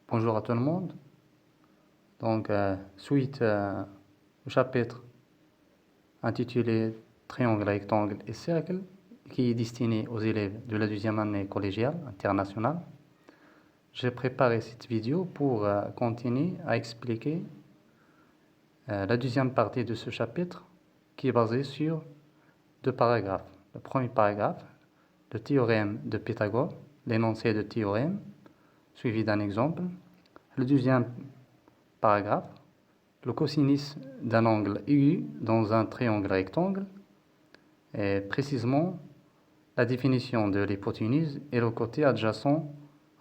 Bonjour à tout le monde. Suite au chapitre intitulé Triangle, rectangle et cercle, qui est destiné aux élèves de la deuxième année collégiale internationale, j'ai préparé cette vidéo pour continuer à expliquer la deuxième partie de ce chapitre qui est basée sur deux paragraphes. Le premier paragraphe, le théorème de Pythagore, l'énoncé de théorème, suivi d'un exemple. Le deuxième paragraphe, le cosinus d'un angle aigu dans un triangle rectangle, et précisément la définition de l'hypoténuse et le côté adjacent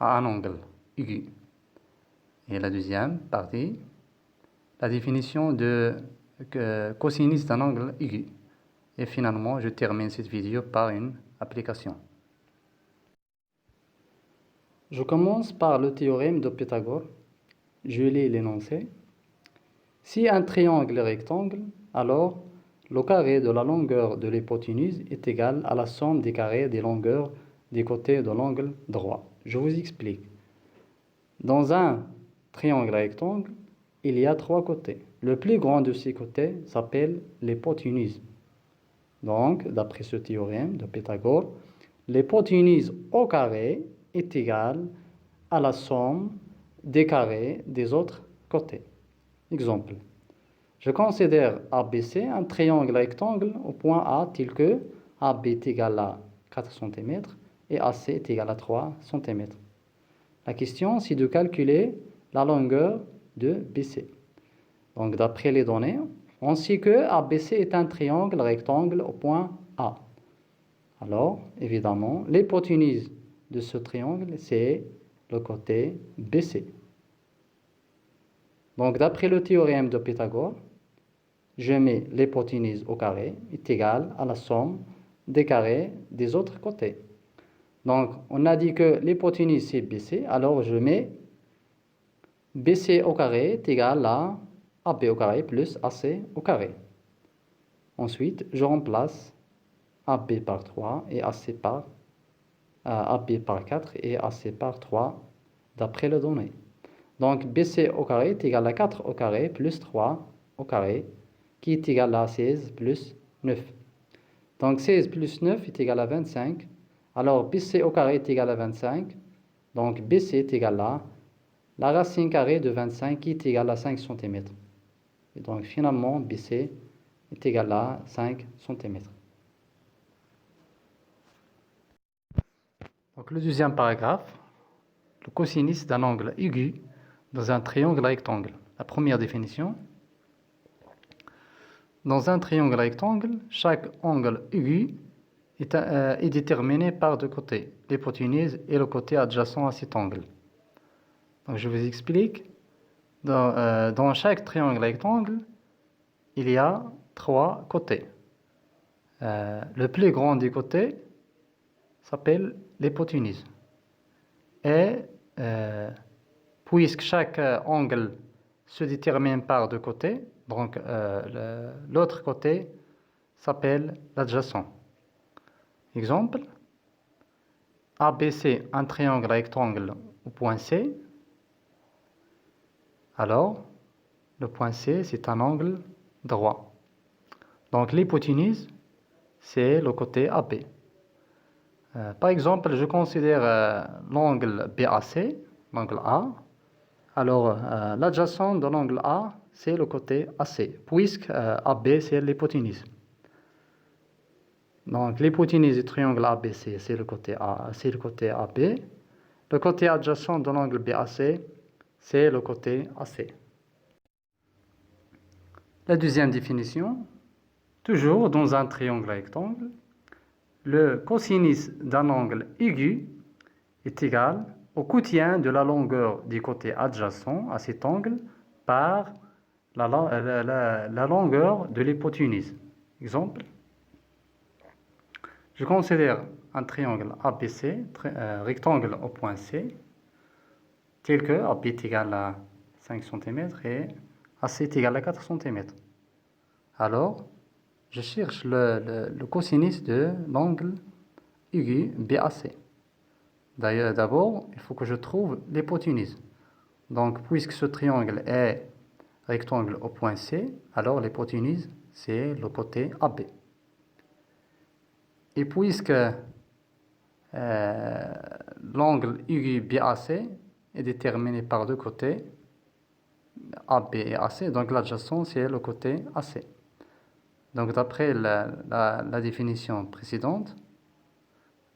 à un angle aigu. Et la deuxième partie, la définition de cosinus d'un angle aigu. Et finalement, je termine cette vidéo par une application. Je commence par le théorème de Pythagore. Je lis l'énoncé. Si un triangle est rectangle, alors le carré de la longueur de l'hypoténuse est égal à la somme des carrés des longueurs des côtés de l'angle droit. Je vous explique. Dans un triangle rectangle, il y a trois côtés. Le plus grand de ces côtés s'appelle l'hypoténuse. Donc, d'après ce théorème de Pythagore, l'hypoténuse au carré est égale à la somme des carrés des autres côtés. Exemple. Je considère ABC un triangle rectangle au point A tel que AB est égal à 4 cm et AC est égal à 3 cm. La question, c'est de calculer la longueur de BC. Donc, d'après les données, on sait que ABC est un triangle rectangle au point A. Alors, évidemment, l'hypoténuse de ce triangle, c'est le côté BC. Donc, d'après le théorème de Pythagore, je mets l'hypoténuse au carré est égale à la somme des carrés des autres côtés. Donc, on a dit que l'hypoténuse c'est BC, alors je mets BC au carré est égal à AB au carré plus AC au carré. Ensuite, je remplace AB par 3 et AC par AB par 4 et AC par 3 d'après les données. Donc, BC au carré est égal à 4 au carré plus 3 au carré qui est égal à 16 plus 9. Donc, 16 plus 9 est égal à 25. Alors, BC au carré est égal à 25. Donc, BC est égal à la racine carrée de 25 qui est égale à 5 cm. Et donc, finalement, BC est égal à 5 cm. Donc, le deuxième paragraphe, le cosinus d'un angle aigu dans un triangle rectangle. La première définition. Dans un triangle rectangle, chaque angle aigu est déterminé par deux côtés, l'hypoténuse et le côté adjacent à cet angle. Donc, je vous explique. Dans chaque triangle rectangle, il y a trois côtés. Le plus grand des côtés s'appelle l'hypoténuse. Et puisque chaque angle se détermine par deux côtés, donc l'autre côté s'appelle l'adjacent. Exemple, ABC, un triangle rectangle au point C. Alors, le point C, c'est un angle droit. Donc, l'hypoténuse, c'est le côté AB. Par exemple, je considère l'angle BAC, l'angle A. Alors, l'adjacent de l'angle A, c'est le côté AC, puisque AB, c'est l'hypoténuse. Donc, l'hypoténuse du triangle ABC, c'est le côté A, c'est le côté AB. Le côté adjacent de l'angle BAC, c'est le côté AC. La deuxième définition, toujours dans un triangle rectangle, le cosinus d'un angle aigu est égal au quotient de la longueur du côté adjacent à cet angle par la longueur de l'hypoténuse. Exemple, je considère un triangle ABC, rectangle au point C, tel que AB est égal à 5 cm et AC est égal à 4 cm. Alors, je cherche le cosinus de l'angle aigu BAC. D'ailleurs, d'abord, il faut que je trouve l'hypoténuse. Donc, puisque ce triangle est rectangle au point C, alors l'hypoténuse, c'est le côté AB. Et puisque l'angle aigu BAC est déterminé par deux côtés, AB et AC, donc l'adjacent, c'est le côté AC. Donc, d'après la définition précédente,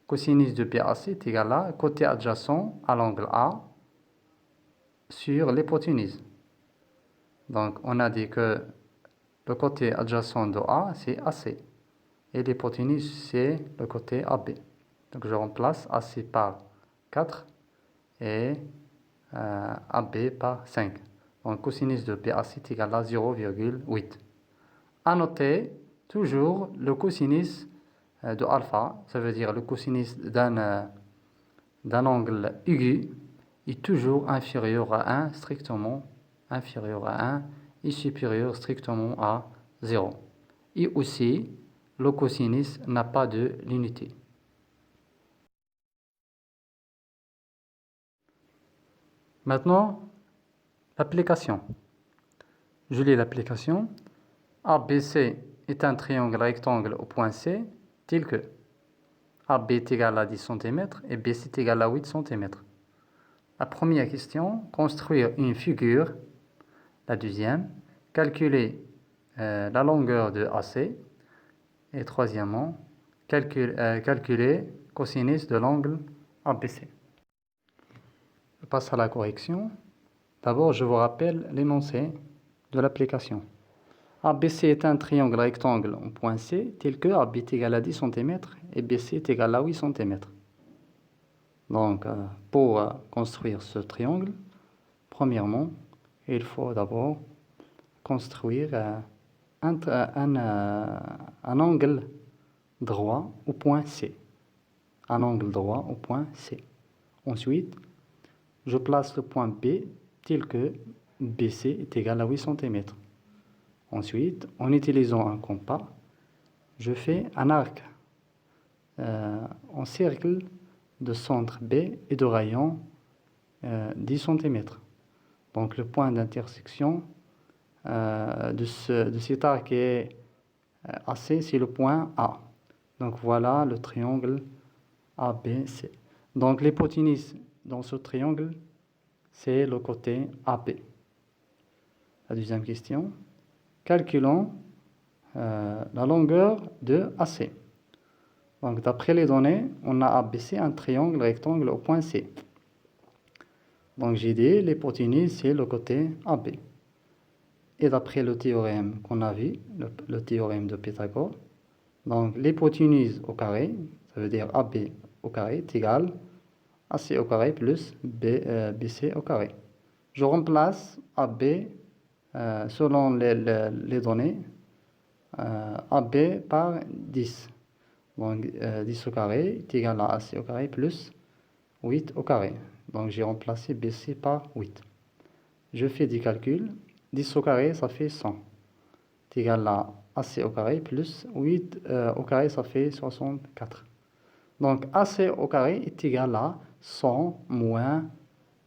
cosinus de BAC est égal à côté adjacent à l'angle A sur l'hypoténuse. Donc, on a dit que le côté adjacent de A, c'est AC. Et l'hypoténuse, c'est le côté AB. Donc, je remplace AC par 4 et AB par 5. Donc, cosinus de BAC est égal à 0,8. À noter, toujours, le cosinus de alpha, ça veut dire le cosinus d'un angle aigu, est toujours inférieur à 1, strictement inférieur à 1, et supérieur strictement à 0. Et aussi, le cosinus n'a pas de l'unité. Maintenant, l'application. Je lis l'application. ABC est un triangle rectangle au point C, tel que AB est égal à 10 cm et BC est égal à 8 cm. La première question, construire une figure. La deuxième, calculer la longueur de AC. Et troisièmement, calculer cosinus de l'angle ABC. Je passe à la correction. D'abord, je vous rappelle l'énoncé de l'application. ABC est un triangle rectangle en point C, tel que AB est égal à 10 cm et BC est égal à 8 cm. Donc, pour construire ce triangle, premièrement, il faut d'abord construire un angle droit au point C. Un angle droit au point C. Ensuite, je place le point B tel que BC est égal à 8 cm. Ensuite, en utilisant un compas, je fais un arc en cercle de centre B et de rayon 10 cm. Donc le point d'intersection de cet arc est AC, c'est le point A. Donc voilà le triangle ABC. Donc l'hypoténuse dans ce triangle, c'est le côté AB. La deuxième question. Calculons la longueur de AC. Donc d'après les données, on a ABC un triangle rectangle au point C. Donc j'ai dit l'hypoténuse, c'est le côté AB. Et d'après le théorème qu'on a vu, le théorème de Pythagore, donc l'hypoténuse au carré, ça veut dire AB au carré, est égal à AC au carré plus BC au carré. Je remplace AB selon les données, AB par 10. Donc 10 au carré est égal à AC au carré plus 8 au carré. Donc j'ai remplacé BC par 8. Je fais des calculs. 10 au carré, ça fait 100. C'est égal à AC au carré plus 8 au carré, ça fait 64. Donc AC au carré est égal à 100 moins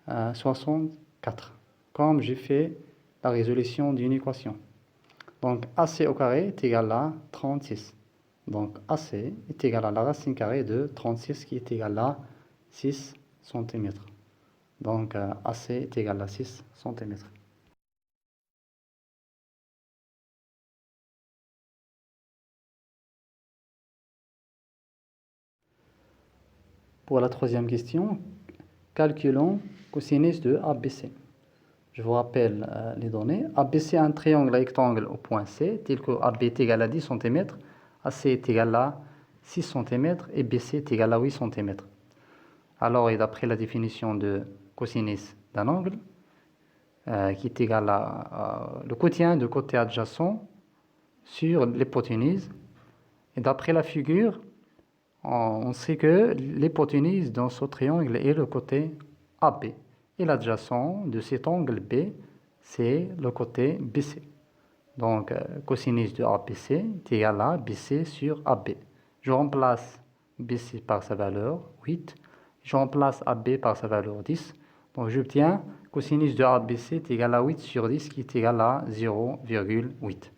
64. Comme j'ai fait la résolution d'une équation. Donc AC au carré est égal à 36. Donc AC est égal à la racine carrée de 36 qui est égal à 6 cm. Donc AC est égal à 6 cm. Pour la troisième question, calculons cosinus de ABC. Je vous rappelle les données. ABC est un triangle rectangle au point C, tel que AB est égal à 10 cm, AC est égal à 6 cm et BC est égal à 8 cm. Alors, et d'après la définition de cosinus d'un angle, qui est égal à le quotient de côté adjacent sur l'hypoténuse, et d'après la figure, on sait que l'hypoténuse dans ce triangle est le côté AB. Et l'adjacent de cet angle B, c'est le côté BC. Donc, cosinus de ABC est égal à BC sur AB. Je remplace BC par sa valeur 8. Je remplace AB par sa valeur 10. Donc, j'obtiens Cosinus de ABC est égal à 8 sur 10 qui est égal à 0,8.